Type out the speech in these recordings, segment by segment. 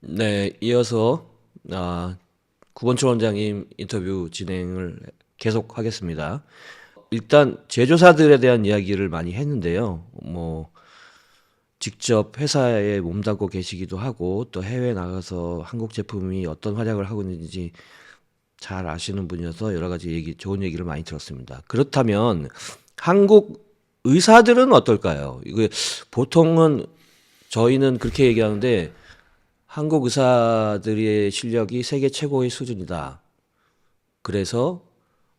네, 이어서 구본철 원장님 인터뷰 진행을 계속하겠습니다. 일단 제조사들에 대한 이야기를 많이 했는데요. 뭐 직접 회사에 몸담고 계시기도 하고 또 해외 나가서 한국 제품이 어떤 활약을 하고 있는지 잘 아시는 분이어서 여러 가지 좋은 얘기를 많이 들었습니다. 그렇다면 한국 의사들은 어떨까요? 이거 보통은 저희는 그렇게 얘기하는데 한국 의사들의 실력이 세계 최고의 수준이다. 그래서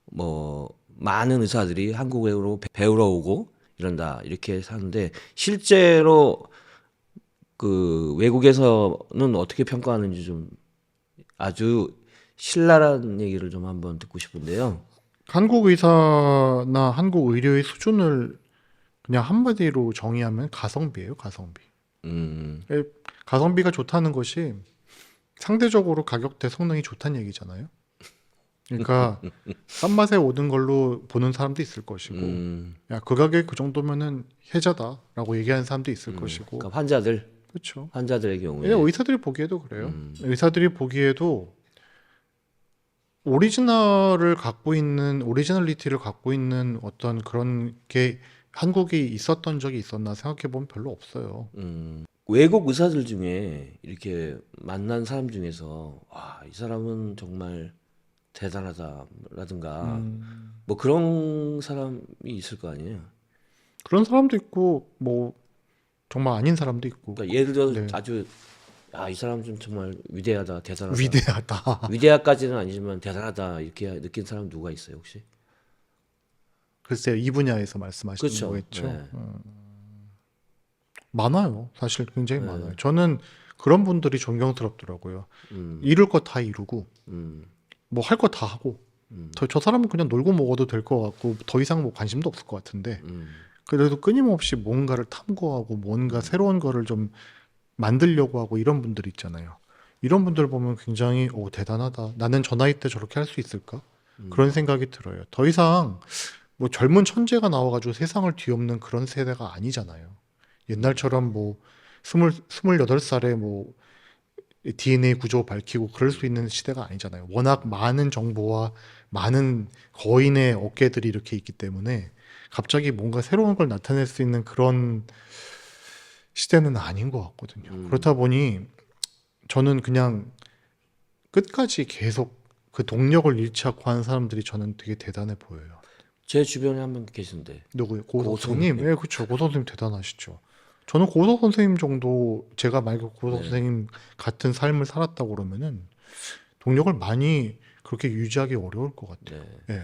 뭐 많은 의사들이 한국으로 배우러 오고 이런다. 이렇게 하는데 실제로 그 외국에서는 어떻게 평가하는지 좀 아주 신랄한 얘기를 좀 한번 듣고 싶은데요. 한국 의사나 한국 의료의 수준을 그냥 한마디로 정의하면 가성비예요, 가성비. 음, 예, 가성비가 좋다는 것이 상대적으로 가격대 성능이 좋다는 얘기잖아요. 그러니까 싼 맛에 오는 걸로 보는 사람도 있을 것이고, 음, 야, 그 가격에 그 정도면은 혜자다라고 얘기하는 사람도 있을 것이고, 그러니까 그렇죠. 환자들의 예, 경우에, 의사들이 보기에도 그래요. 의사들이 보기에도 오리지널리티를 갖고 있는 어떤 그런 게 한국에 있었던 적이 있었나 생각해 보면 별로 없어요. 외국 의사들 중에 이렇게 만난 사람 중에서 와, 이 사람은 정말 대단하다라든가 뭐 그런 사람이 있을 거 아니에요. 그런 사람도 있고, 뭐, 정말 아닌 사람도 있고, 그러니까 예를 들어서 네. 아주 이 사람 좀 정말 위대하다, 대단하다. 위대하다. 위대하까지는 아니지만 대단하다 이렇게 느낀 사람 누가 있어요, 혹시? 글쎄요, 이 분야에서 말씀하시는 그렇죠. 거겠죠. 네. 많아요. 사실 굉장히 네. 많아요. 저는 그런 분들이 존경스럽더라고요. 이룰 거 다 이루고, 음, 뭐 할 거 다 하고, 저 사람은 그냥 놀고 먹어도 될 것 같고, 더 이상 뭐 관심도 없을 것 같은데, 그래도 끊임없이 뭔가를 탐구하고, 뭔가 새로운 거를 좀 만들려고 하고 이런 분들 있잖아요. 이런 분들 보면 굉장히 대단하다. 나는 저 나이 때 저렇게 할 수 있을까? 그런 생각이 들어요. 더 이상 뭐 젊은 천재가 나와가지고 세상을 뒤엎는 그런 세대가 아니잖아요. 옛날처럼 뭐 28살에 뭐 DNA 구조 밝히고 그럴 수 있는 시대가 아니잖아요. 워낙 많은 정보와 많은 거인의 어깨들이 이렇게 있기 때문에 갑자기 뭔가 새로운 걸 나타낼 수 있는 그런 시대는 아닌 것 같거든요. 그렇다 보니 저는 그냥 끝까지 계속 그 동력을 잃지 않고 하는 사람들이 저는 되게 대단해 보여요. 제 주변에 한 분 계신데 누구요? 고 고소님. 선생님? 예, 그렇죠. 고 선생님 대단하시죠. 저는 고서 선생님 정도 제가 만약 고서 네. 선생님 같은 삶을 살았다고 그러면은 동력을 많이 그렇게 유지하기 어려울 것 같아요. 네. 예.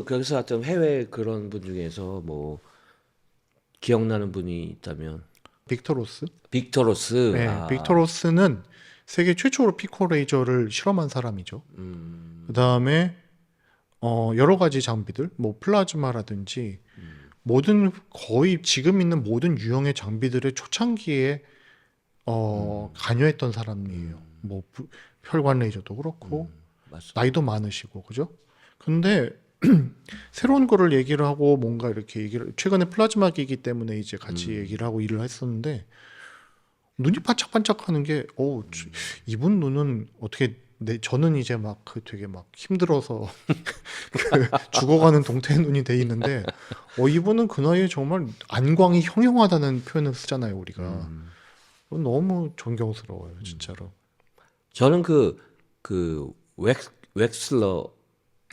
거기서 하여튼 해외 그런 분 중에서 뭐 기억나는 분이 있다면 빅터 로스? 빅터 로스. 예, 빅터 로스는 세계 최초로 피코 레이저를 실험한 사람이죠. 그 다음에 여러 가지 장비들, 뭐 플라즈마라든지 모든 거의 지금 있는 모든 유형의 장비들의 초창기에 관여했던 사람이에요. 뭐 혈관 레이저도 그렇고 맞습니다. 나이도 많으시고 그죠? 근데 새로운 거를 얘기를 하고 뭔가 이렇게 얘기를 최근에 플라즈마 기기 때문에 이제 같이 얘기를 하고 일을 했었는데 눈이 반짝반짝하는 게 이분 눈은 어떻게 저는 이제 막 그 되게 막 힘들어서 그 죽어가는 동태의 눈이 돼 있는데 이분은 그 나이에 정말 안광이 형형하다는 표현을 쓰잖아요 우리가. 너무 존경스러워요 진짜로. 저는 그 웩슬러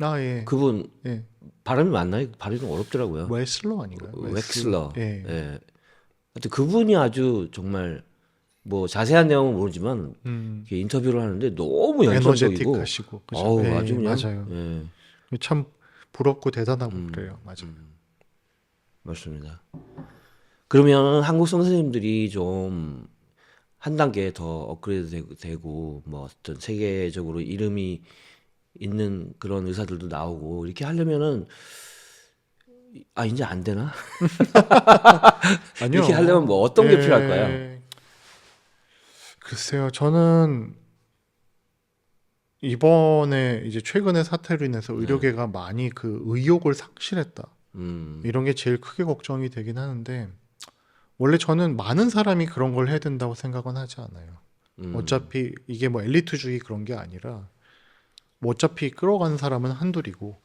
아 예. 그분 예. 발음이 맞나요? 발음이 좀 어렵더라고요. 웨슬러 아닌가요? 웩슬러. 예. 예. 하여튼 그분이 아주 정말 뭐 자세한 내용은 모르지만 이렇게 인터뷰를 하는데 너무 에너제틱 열정적이고 하시고 그죠? 어우 예, 아주 그냥 맞아요. 예. 참 부럽고 대단하고 그래요. 맞아요. 맞습니다. 그러면 한국 선생님들이 좀 한 단계 더 업그레이드 되고 뭐 어떤 세계적으로 이름이 있는 그런 의사들도 나오고 이렇게 하려면은 이제 안 되나? 이렇게 하려면 뭐 아니요. 어떤 게 필요할까요? 예. 글쎄요. 저는 이번에 이제 최근의 사태로 인해서 의료계가 많이 그 의욕을 상실했다. 이런 게 제일 크게 걱정이 되긴 하는데 원래 저는 많은 사람이 그런 걸 해야 된다고 생각은 하지 않아요. 어차피 이게 뭐 엘리트주의 그런 게 아니라 뭐 어차피 끌어가는 사람은 한둘이고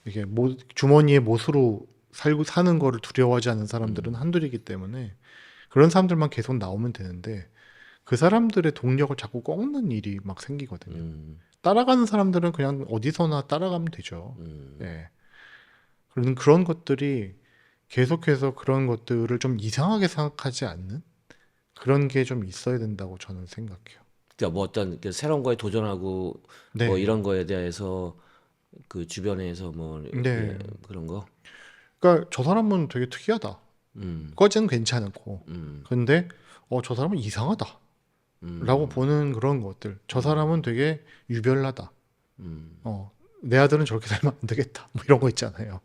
이게 주머니에 못으로 살고 사는 거를 두려워하지 않는 사람들은 한둘이기 때문에 그런 사람들만 계속 나오면 되는데 그 사람들의 동력을 자꾸 꺾는 일이 막 생기거든요. 따라가는 사람들은 그냥 어디서나 따라가면 되죠. 예. 그런 것들이 계속해서 그런 것들을 좀 이상하게 생각하지 않는 그런 게 좀 있어야 된다고 저는 생각해요. 그러니까 뭐 어떤 그 새로운 거에 도전하고 뭐 네. 이런 거에 대해서 그 주변에서 뭐 네. 이렇게 그런 거. 그러니까 저 사람은 되게 특이하다. 음, 거진 괜찮고. 음, 근데 저 사람은 이상하다. 라고 보는 그런 것들. 저 사람은 되게 유별나다. 내 아들은 저렇게 살면 안 되겠다. 뭐 이런 거 있잖아요.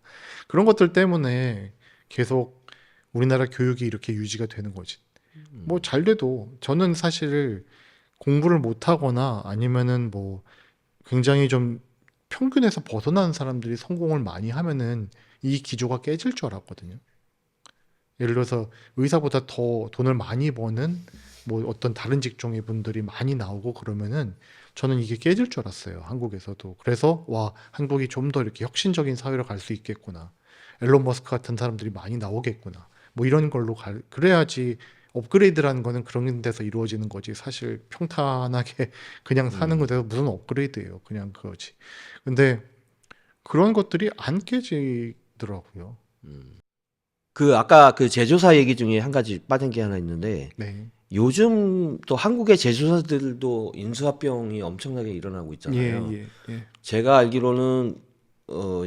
그런 것들 때문에 계속 우리나라 교육이 이렇게 유지가 되는 거지. 뭐 잘 돼도 저는 사실 공부를 못 하거나 아니면은 뭐 굉장히 좀 평균에서 벗어나는 사람들이 성공을 많이 하면은 이 기조가 깨질 줄 알았거든요. 예를 들어서 의사보다 더 돈을 많이 버는 뭐 어떤 다른 직종의 분들이 많이 나오고 그러면은 저는 이게 깨질 줄 알았어요. 한국에서도. 그래서 와, 한국이 좀 더 이렇게 혁신적인 사회로 갈 수 있겠구나. 앨런 머스크 같은 사람들이 많이 나오겠구나. 뭐 이런 걸로 그래야지 업그레이드라는 거는 그런 데서 이루어지는 거지. 사실 평탄하게 그냥 사는 것에서 무슨 업그레이드예요. 그냥 그거지. 근데 그런 것들이 안 깨지더라고요. 그 아까 그 제조사 얘기 중에 한 가지 빠진 게 하나 있는데 네. 요즘 또 한국의 제조사들도 인수합병이 엄청나게 일어나고 예, 있잖아요. 예, 예. 제가 알기로는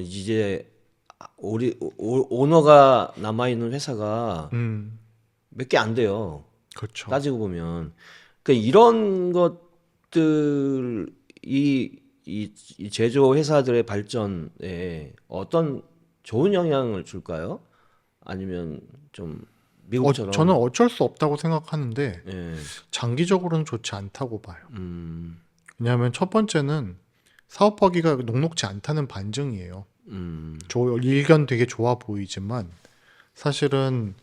이제 오너가 남아 있는 회사가 음, 몇 개 안 돼요. 그렇죠. 따지고 보면 그러니까 이런 것들 이 제조 회사들의 발전에 어떤 좋은 영향을 줄까요? 아니면 좀 저는 미국처럼 어쩔 수 없다고 생각하는데 예, 장기적으로는 좋지 않다고 봐요. 음, 왜냐하면 첫 번째는 사업하기가 녹록지 않다는 반증이에요. 일견 되게 좋아 보이지만 사실은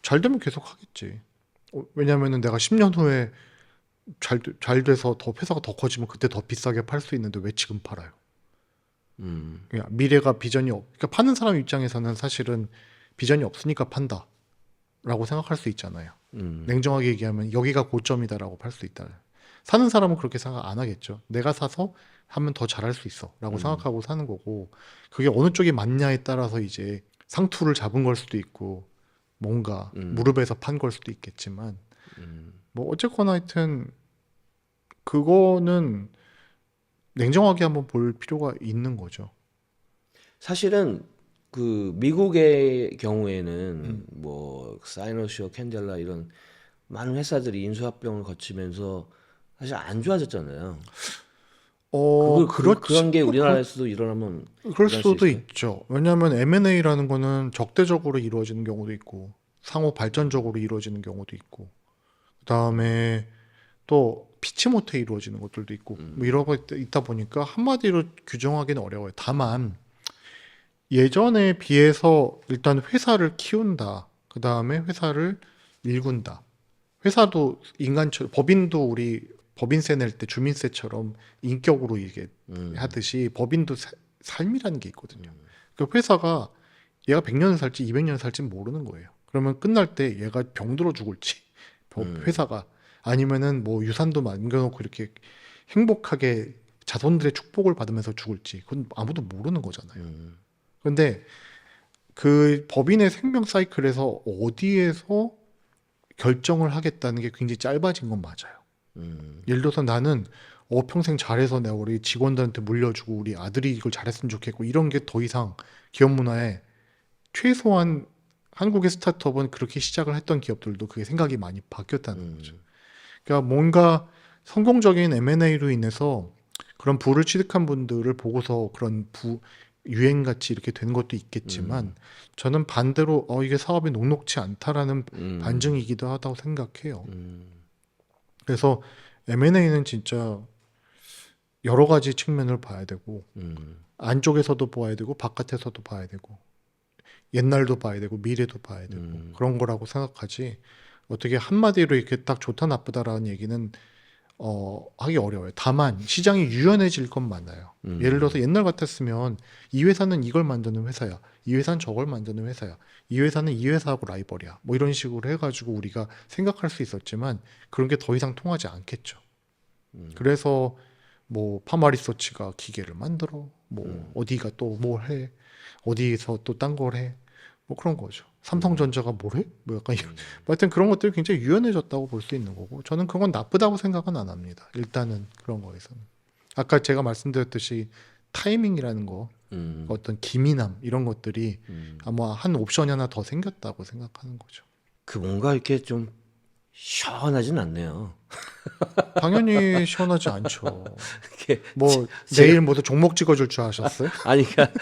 잘 되면 계속 하겠지. 왜냐하면 내가 10년 후에 잘 돼서 더 회사가 더 커지면 그때 더 비싸게 팔 수 있는데 왜 지금 팔아요? 그러니까 미래가 비전이 그러니까 파는 사람 입장에서는 사실은 비전이 없으니까 판다라고 생각할 수 있잖아요. 냉정하게 얘기하면 여기가 고점이다라고 팔 수 있다. 사는 사람은 그렇게 생각 안 하겠죠. 내가 사서 하면 더 잘할 수 있어라고 생각하고 사는 거고 그게 어느 쪽이 맞냐에 따라서 이제 상투를 잡은 걸 수도 있고 뭔가 무릎에서 판 걸 수도 있겠지만 뭐 어쨌거나 하여튼 그거는 냉정하게 한번 볼 필요가 있는 거죠. 사실은 그 미국의 경우에는 음. 뭐 사이너시어, 캔델라 이런 많은 회사들이 인수합병을 거치면서 사실 안 좋아졌잖아요. 그렇지. 그런 게 우리나라에서도 일어나면 그럴 일어날 수 수도 있어요? 있죠. 왜냐하면 M&A라는 거는 적대적으로 이루어지는 경우도 있고, 상호 발전적으로 이루어지는 경우도 있고, 그다음에 또 피치 못해 이루어지는 것들도 있고, 뭐 이런 거 있다 보니까 한마디로 규정하기는 어려워요. 다만 예전에 비해서 일단 회사를 키운다. 그다음에 회사를 일군다. 회사도 인간처럼 법인도 우리 법인세 낼 때 주민세처럼 인격으로 이게 하듯이 법인도 삶이라는 게 있거든요. 그 회사가 얘가 100년을 살지 200년을 살지 모르는 거예요. 그러면 끝날 때 얘가 병들어 죽을지 회사가 아니면은 뭐 유산도 남겨놓고 이렇게 행복하게 자손들의 축복을 받으면서 죽을지 그건 아무도 모르는 거잖아요. 근데 그 법인의 생명 사이클에서 어디에서 결정을 하겠다는 게 굉장히 짧아진 건 맞아요. 예를 들어서 나는 평생 잘해서 내가 우리 직원들한테 물려주고 우리 아들이 이걸 잘했으면 좋겠고 이런 게 더 이상 기업 문화에 최소한 한국의 스타트업은 그렇게 시작을 했던 기업들도 그게 생각이 많이 바뀌었다는 거죠. 그러니까 뭔가 성공적인 M&A로 인해서 그런 부를 취득한 분들을 보고서 그런 유행같이 이렇게 된 것도 있겠지만 저는 반대로 이게 사업이 녹록지 않다라는 반증이기도 하다고 생각해요. 그래서 M&A는 진짜 여러 가지 측면을 봐야 되고 안쪽에서도 봐야 되고 바깥에서도 봐야 되고 옛날도 봐야 되고 미래도 봐야 되고 그런 거라고 생각하지 어떻게 한마디로 이렇게 딱 좋다 나쁘다라는 얘기는 하기 어려워요. 다만 시장이 유연해질 건 많아요. 예를 들어서 옛날 같았으면 이 회사는 이걸 만드는 회사야. 이 회사는 저걸 만드는 회사야. 이 회사는 이 회사하고 라이벌이야. 뭐 이런 식으로 해가지고 우리가 생각할 수 있었지만 그런 게 더 이상 통하지 않겠죠. 그래서 뭐 파마리서치가 기계를 만들어. 뭐 어디가 또 뭘 해. 어디에서 또 딴 걸 해. 뭐 그런 거죠. 삼성전자가 뭘 해? 뭐 약간 이런. 하여튼 그런 것들이 굉장히 유연해졌다고 볼 수 있는 거고 저는 그건 나쁘다고 생각은 안 합니다. 일단은 그런 거에서는. 아까 제가 말씀드렸듯이 타이밍이라는 거 어떤 기민함 이런 것들이 아마 한 옵션이 하나 더 생겼다고 생각하는 거죠. 그 뭔가 이렇게 좀 시원하진 않네요. 당연히 시원하지 않죠. 이렇게 뭐 내일 모두 종목 찍어줄 줄 아셨어요? 아니 그러니까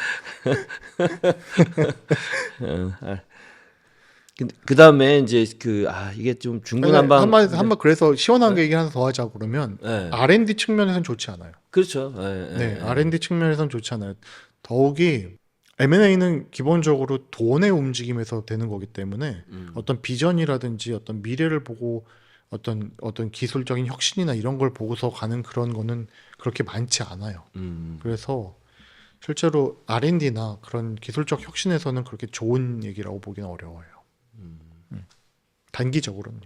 그 다음에 이제 이게 좀 중구난방. 한번 그래서 시원한 게 얘기 하나 더 하자고 그러면 네. R&D 측면에서는 좋지 않아요. 그렇죠. 네, R&D 측면에서는 좋지 않아요. 더욱이 M&A는 기본적으로 돈의 움직임에서 되는 거기 때문에 어떤 비전이라든지 어떤 미래를 보고 어떤 기술적인 혁신이나 이런 걸 보고서 가는 그런 거는 그렇게 많지 않아요. 그래서 실제로 R&D나 그런 기술적 혁신에서는 그렇게 좋은 얘기라고 보기는 어려워요. 단기적으로는요.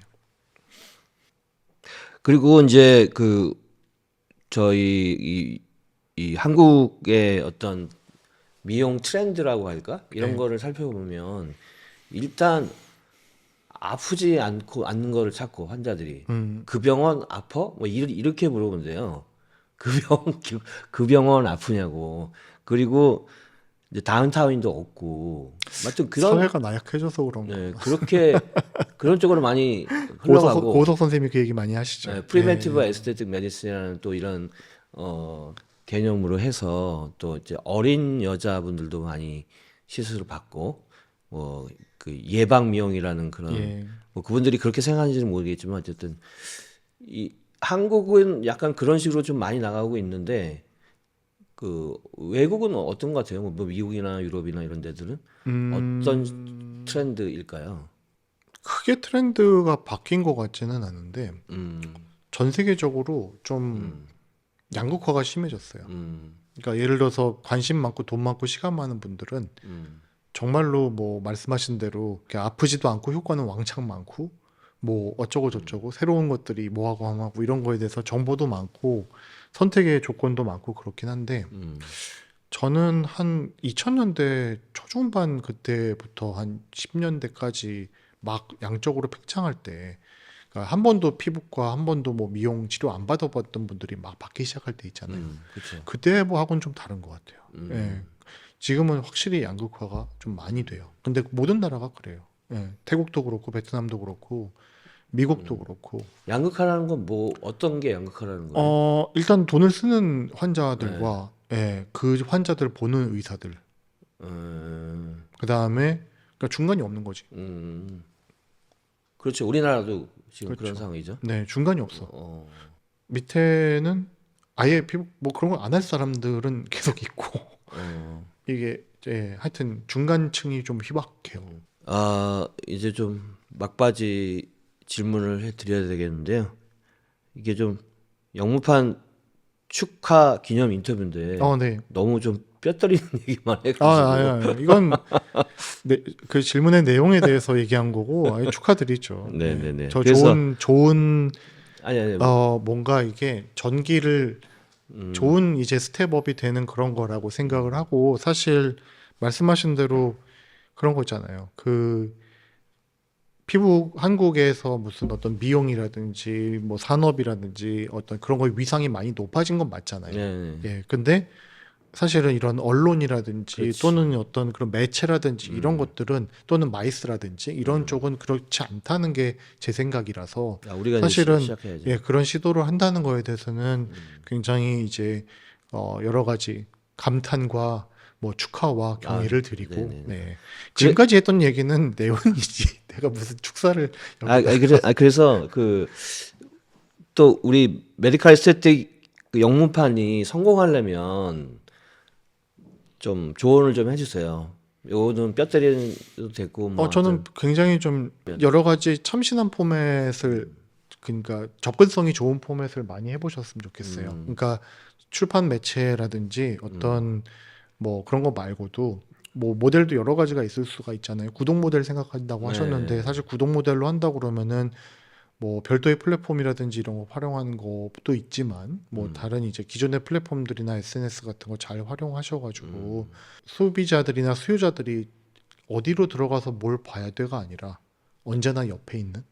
그리고 이제 저희 이 한국의 어떤 미용 트렌드라고 할까? 이런 네. 거를 살펴보면 일단 아프지 않는 거를 찾고 환자들이 그 병원 아파? 뭐 이렇게 물어본대요. 그 병원 아프냐고. 그리고 이제 다운타운도 없고, 하여튼 그런 사회가 나약해져서 그런 거. 네, 그렇게 그런 쪽으로 많이 흘러가고. 고우석 선생님이 그 얘기 많이 하시죠. 네, 프리벤티브 에스테틱 메디슨이라는 또 이런 개념으로 해서 또 이제 어린 여자분들도 많이 시술을 받고 그 예방 미용이라는 그런 예. 뭐 그분들이 그렇게 생각하는지는 모르겠지만 어쨌든 이 한국은 약간 그런 식으로 좀 많이 나가고 있는데 그 외국은 어떤 것 같아요? 뭐 미국이나 유럽이나 이런 데들은 어떤 트렌드일까요? 크게 트렌드가 바뀐 것 같지는 않은데 전 세계적으로 좀 양극화가 심해졌어요. 그러니까 예를 들어서 관심 많고 돈 많고 시간 많은 분들은 정말로 뭐 말씀하신 대로 아프지도 않고 효과는 왕창 많고 뭐 어쩌고 저쩌고 새로운 것들이 뭐하고 하고 이런 거에 대해서 정보도 많고 선택의 조건도 많고 그렇긴 한데 저는 한 2000년대 초중반 그때부터 한 10년대까지 막 양적으로 팽창할 때 그러니까 한 번도 피부과 한 번도 뭐 미용 치료 안 받아봤던 분들이 막 받기 시작할 때 있잖아요. 그렇죠. 그때 뭐하고는 좀 다른 것 같아요. 예. 지금은 확실히 양극화가 좀 많이 돼요. 근데 모든 나라가 그래요. 예. 태국도 그렇고 베트남도 그렇고 미국도 그렇고. 양극화라는 건 뭐 어떤 게 양극화라는 거예요? 일단 돈을 쓰는 환자들과 예, 그 환자들 보는 의사들. 그 다음에 그러니까 중간이 없는 거지. 그렇죠. 우리나라도 지금 그런 그렇죠. 상황이죠. 네, 중간이 없어. 밑에는 아예 피부 뭐 그런 걸 안 할 사람들은 계속 있고 이게 하여튼 중간층이 좀 희박해요. 이제 좀 막바지 질문을 해드려야 되겠는데요. 이게 좀 영무판 축하 기념 인터뷰인데 네. 너무 좀 뼈 때리는 얘기만 해가지고. 이건 그 질문의 내용에 대해서 얘기한 거고 축하드리죠. 네네네. 저 그래서 좋은 아니 뭔가 이게 전기를 좋은 이제 스텝업이 되는 그런 거라고 생각을 하고 사실 말씀하신 대로 그런 거 있잖아요. 그 피부 한국에서 무슨 어떤 미용이라든지 뭐 산업이라든지 어떤 그런 거의 위상이 많이 높아진 건 맞잖아요. 네. 예. 근데 사실은 이런 언론이라든지 그렇지. 또는 어떤 그런 매체라든지 이런 것들은 또는 마이스라든지 이런 쪽은 그렇지 않다는 게 제 생각이라서 우리가 이제 사실은 시작해야죠. 예, 그런 시도를 한다는 거에 대해서는 굉장히 이제 여러 가지 감탄과 뭐 축하와 경의를 드리고 네네네. 네. 지금까지 했던 얘기는 내용이지 내가 무슨 축사를 그래서 또 우리 메디컬 에스테틱 그 영문판이 성공하려면 좀 조언을 좀 해주세요. 요거는 뼈 때리도 됐고 뭐 저는 굉장히 좀 여러 가지 참신한 포맷을 그러니까 접근성이 좋은 포맷을 많이 해보셨으면 좋겠어요. 그러니까 출판 매체라든지 어떤 뭐 그런 거 말고도 뭐 모델도 여러 가지가 있을 수가 있잖아요. 구독 모델 생각한다고 하셨는데 네. 사실 구독 모델로 한다고 그러면은 뭐 별도의 플랫폼이라든지 이런 거 활용하는 것도 있지만 뭐 다른 이제 기존의 플랫폼들이나 SNS 같은 거 잘 활용하셔가지고 소비자들이나 수요자들이 어디로 들어가서 뭘 봐야 돼가 아니라 언제나 옆에 있는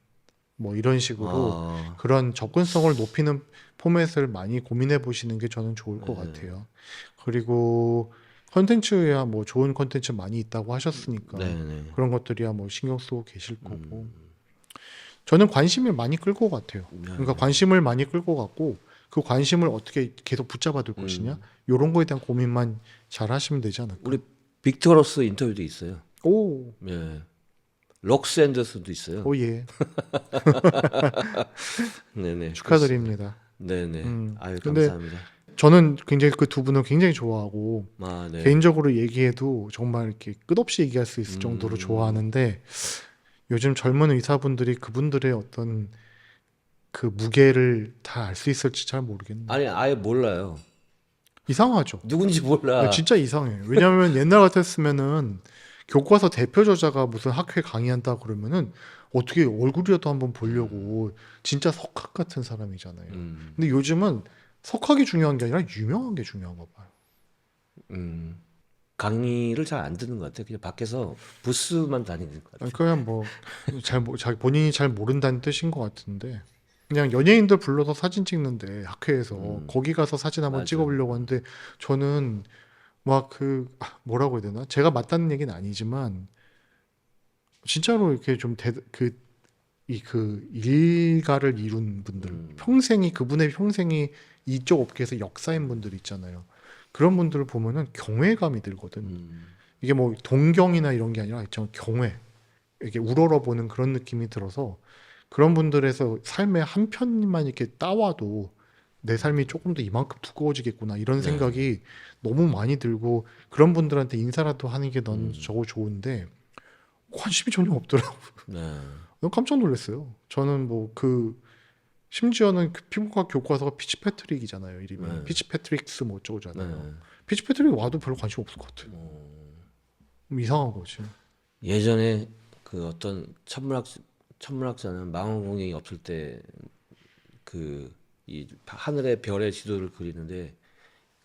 뭐 이런 식으로 아, 그런 접근성을 높이는 포맷을 많이 고민해 보시는 게 저는 좋을 것 네. 같아요. 그리고 컨텐츠야 뭐 좋은 컨텐츠 많이 있다고 하셨으니까 네네. 그런 것들이야 뭐 신경 쓰고 계실 거고 저는 관심을 많이 끌 것 같아요. 그러니까 관심을 많이 끌 것 같고 그 관심을 어떻게 계속 붙잡아 둘 것이냐 이런 거에 대한 고민만 잘 하시면 되지 않을까. 우리 빅터 로스 인터뷰도 있어요. 오, 예. 록스 앤더슨도 있어요. 오 예, 네네. 축하드립니다. 네네. 아유 근데 감사합니다. 저는 굉장히 그 두 분을 굉장히 좋아하고 아, 네. 개인적으로 얘기해도 정말 이렇게 끝없이 얘기할 수 있을 정도로 좋아하는데 요즘 젊은 의사분들이 그분들의 어떤 그 무게를 다 알 수 있을지 잘 모르겠네요. 아니 아예 몰라요. 이상하죠. 누군지 몰라. 진짜 이상해요. 왜냐하면 옛날 같았으면은 교과서 대표 저자가 무슨 학회 강의한다 그러면은 어떻게 얼굴이라도 한번 보려고 진짜 석학 같은 사람이잖아요. 근데 요즘은 석학이 중요한 게 아니라 유명한 게 중요한가 봐요. 강의를 잘 안 듣는 것 같아요. 그냥 밖에서 부스만 다니는 것 같아요. 그냥 뭐 자기 본인이 잘 모른다는 뜻인 것 같은데 그냥 연예인들 불러서 사진 찍는데 학회에서 거기 가서 사진 한번 맞아. 찍어보려고 하는데 저는 막 뭐라고 해야 되나 제가 맞다는 얘기는 아니지만 진짜로 이렇게 좀 일가를 이룬 분들 그분의 평생이 이쪽 업계에서 역사인 분들 있잖아요. 그런 분들을 보면은 경외감이 들거든. 이게 뭐 동경이나 이런 게 아니라 정 경외. 이렇게 우러러보는 그런 느낌이 들어서 그런 분들에서 삶의 한 편만 이렇게 따와도 내 삶이 조금 더 이만큼 두꺼워지겠구나 이런 생각이 너무 많이 들고 그런 분들한테 인사라도 하는 게 넌 저거 좋은데 관심이 전혀 없더라고. 네. 너무 깜짝 놀랐어요. 저는 뭐 심지어는 그 피부과 교과서가 피치패트릭이잖아요. 이름이 피치패트릭스 뭐 어쩌고잖아요. 피치패트릭 와도 별로 관심 없을 것 같아. 이상한 거지. 예전에 그 어떤 천문학자는 망원경이 없을 때 그 이 하늘의 별의 지도를 그리는데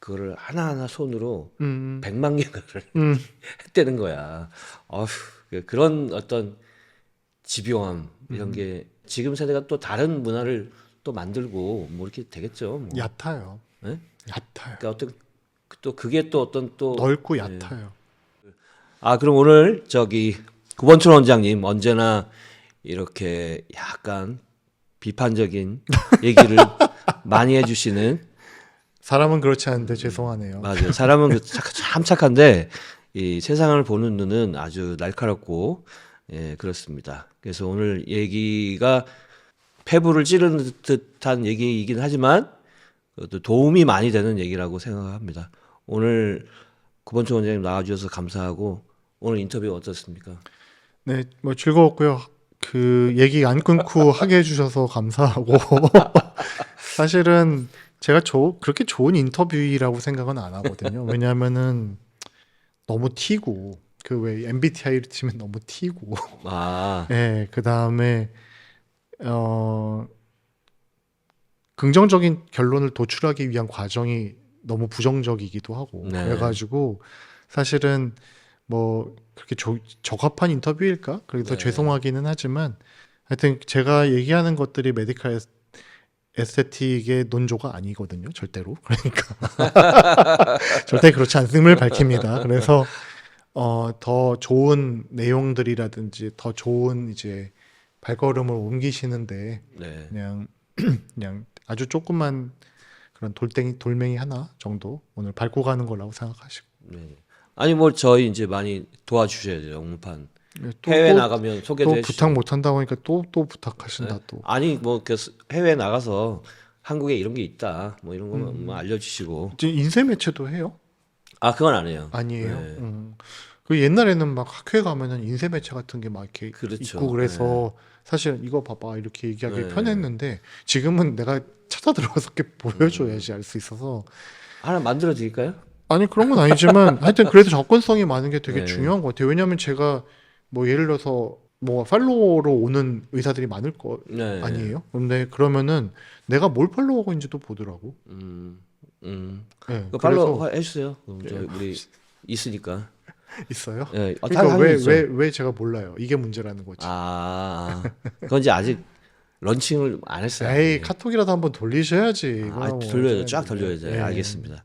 그거를 하나하나 손으로 100만 개를 했다는 거야. 어휴, 그런 어떤 집요함 이런 게 지금 세대가 또 다른 문화를 또 만들고 뭐 이렇게 되겠죠. 뭐. 얕아요. 예? 얕아요. 그러니까 어떤 또 그게 또 어떤 또 넓고 얕아요. 그럼 오늘 저기 구본철 원장님 언제나 이렇게 약간 비판적인 얘기를 많이 해주시는 사람은 그렇지 않은데 죄송하네요. 맞아요. 사람은 참 착한데 이 세상을 보는 눈은 아주 날카롭고 예, 그렇습니다. 그래서 오늘 얘기가 폐부를 찌르는 듯한 얘기이긴 하지만 그것도 도움이 많이 되는 얘기라고 생각합니다. 오늘 구본철 원장님 나와주셔서 감사하고 오늘 인터뷰 어떻습니까? 네, 뭐 즐거웠고요. 그 얘기 안 끊고 하게 해주셔서 감사하고 사실은 제가 그렇게 좋은 인터뷰라고 생각은 안 하거든요. 왜냐하면은 너무 튀고 그 왜 MBTI를 치면 너무 튀고 아, 예, 그 다음에 긍정적인 결론을 도출하기 위한 과정이 너무 부정적이기도 하고 네. 그래가지고 사실은 뭐 그렇게 적합한 인터뷰일까? 그래서 죄송하기는 하지만 하여튼 제가 얘기하는 것들이 메디컬 에스테틱의 논조가 아니거든요. 절대로. 그러니까 절대 그렇지 않음을 밝힙니다. 그래서 더 좋은 내용들이라든지 더 좋은 이제 발걸음을 옮기시는데 네. 그냥 아주 조그만 그런 돌멩이 하나 정도 오늘 밟고 가는 거라고 생각하시고 네. 아니 뭐 저희 이제 많이 도와주셔야죠. 영문판 네, 해외 나가면 소개도 또 해주시고. 부탁 못 한다고 하니까 또 부탁하신다 또. 아니 뭐 해외 나가서 한국에 이런 게 있다. 뭐 이런 거뭐 알려주시고. 이제 인쇄 매체도 해요? 그건 안 해요. 아니에요. 네. 그 옛날에는 막 학회 가면은 인쇄 매체 같은 게 막 이렇게 그렇죠. 있고 그래서 사실 이거 봐봐 이렇게 얘기하기 네. 편했는데 지금은 내가 찾아 들어가서 이렇게 보여줘야지 알 수 있어서 하나 만들어 드릴까요? 아니 그런 건 아니지만 하여튼 그래도 접근성이 많은 게 되게 네. 중요한 것 같아요. 왜냐하면 제가 뭐 예를 들어서 뭐 팔로워로 오는 의사들이 많을 거 네. 아니에요? 근데 그러면은 내가 뭘 팔로우하고 있는지도 보더라고. 음. 네, 그 팔로우 그래서 해주세요. 그럼 저 우리 있으니까. 있어요. 예. 그러니까 당연히 있죠. 왜 제가 몰라요? 이게 문제라는 거지. 그건 이제 아직 런칭을 안 했어요. 에이 카톡이라도 한번 돌리셔야지. 아, 이거야 뭐 돌려야죠. 어쩌겠는데. 쫙 돌려야죠. 예. 알겠습니다.